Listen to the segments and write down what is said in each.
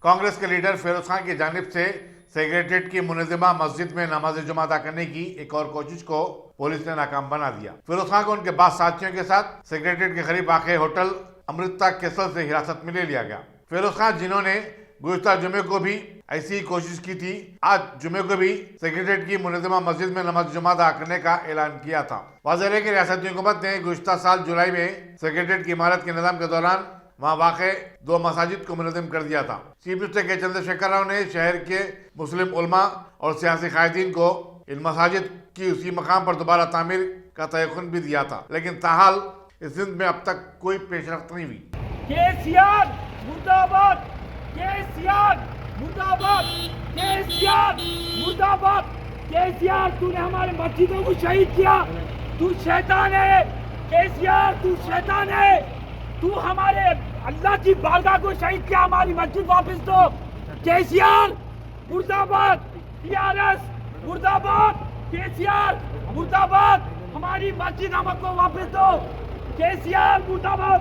कांग्रेस के लीडर फेरोज खान की जानिब से सेक्रेटरिएट की मुनज़्ज़मा मस्जिद में नमाज जुमा अदा करने की एक और कोशिश को पुलिस ने नाकाम बना दिया। फेरोज खान को उनके 5 साथियों के साथ सेक्रेटरिएट के करीब वाक़ होटल अमृता कैसल से हिरासत में ले लिया गया। फेरोज खान, जिन्होंने गुज़िश्ता जुमे को भी ऐसी ही कोशिश की थी, आज जुमे को भी सेक्रेटरिएट की मुनज़्ज़मा मस्जिद में नमाज जुमा अदा करने का ऐलान किया था। वाज़ेह है कि रियासती हुकूमत ने गुज़िश्ता साल जुलाई में सेक्रेटरिएट की इमारत के निज़ाम के दौरान वहाँ वाक़े 2 मसाजिद को मुनज़्ज़म कर दिया था। चीफ मिनिस्टर के चंद्रशेखर राव ने शहर के मुस्लिम उलमा और सियासी कायदीन को इन मसाजिद की उसी मकाम पर दोबारा तामीर का तयक़ुन भी दिया था, लेकिन ताहाल इस सिलसिले में अब तक कोई पेशरफ्त नहीं हुई। केसीआर मुर्दाबाद, केसीआर मुर्दाबाद, केसीआर मुर्दाबाद। केसीआर, तूने हमारे मस्जिदों को शहीद किया, तू शैतान है। केसीआर, तू शैतान है। तू हमारे अल्लाह की बारगाह को शहीद किया, हमारी मस्जिद वापस दो। केसीआर मुर्दाबाद, टीआरएस मुर्दाबाद, केसीआर मुर्दाबाद, हमारी मस्जिद हमको वापस दो। केसीआर मुर्दाबाद,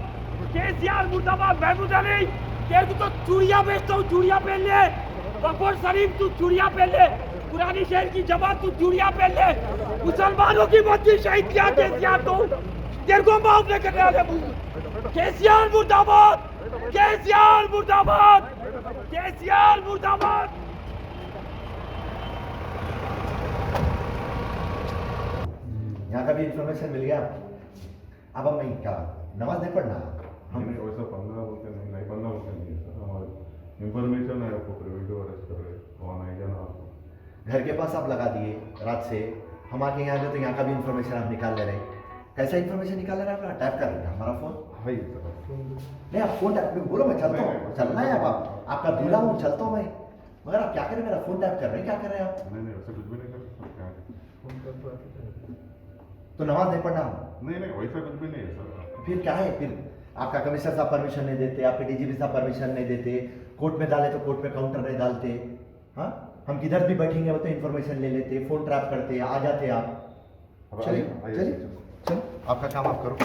केसीआर मुर्दाबाद। महमूद अली, तेरे को तो चूड़ियां बेचता हूँ, चूड़ियां पहन ले। कपूर शरीफ, तू चूड़ियां पहन ले। पुरानी शहर की जमात, तू चूड़ियां पहन ले। मुसलमानों की मस्जिद शहीद किया केसीआर, तो तेरे को माफ नहीं करने वाले। केसीआर मुर्दाबाद, केसीआर मुर्दाबाद, केसीआर मुर्दाबाद। यहाँ का भी इन्फॉर्मेशन मिल गया। अब हम नहीं क्या नमाज नहीं पढ़ना हम वैसा पढ़ना बोलते नहीं पढ़ना बोलते नहीं है सर। हमारे इन्फॉर्मेशन है, आपको प्रिवेंटिव अरेस्ट कर रहे हैं, वहाँ नहीं जाना आपको। घर के पास आप लगा दिए रात से, हम आके यहाँ गए तो यहाँ का भी इन्फॉर्मेशन आप निकाल ले रहे। कैसा इन्फॉर्मेशन निकाल ले रहे हैं? टैप कर रहे हैं हमारा फोन। है सर, नहीं आप फोन टैप बोलो, मैं चलता हूँ, चलना है। अब आपका दूल्हा हूँ, चलता हूँ मैं, मगर आप क्या करें? मेरा फोन टैप कर रहे हैं, क्या कर रहे हैं आप? नहीं वैसे कुछ भी नहीं कर सकते। तो नमाज नहीं पढ़ना? नहीं वैसा कुछ भी नहीं है सर। फिर क्या है? फिर आपका कमिश्नर साहब परमिशन नहीं देते, आपके डीजीपी साहब परमिशन नहीं देते, कोर्ट में डाले तो कोर्ट में काउंटर नहीं डालते। हाँ, हम किधर भी बैठेंगे वो तो इन्फॉर्मेशन ले लेते, फोन ट्रैप करते, आ जाते आप। चलिए चलिए चलो, आपका काम आप करो।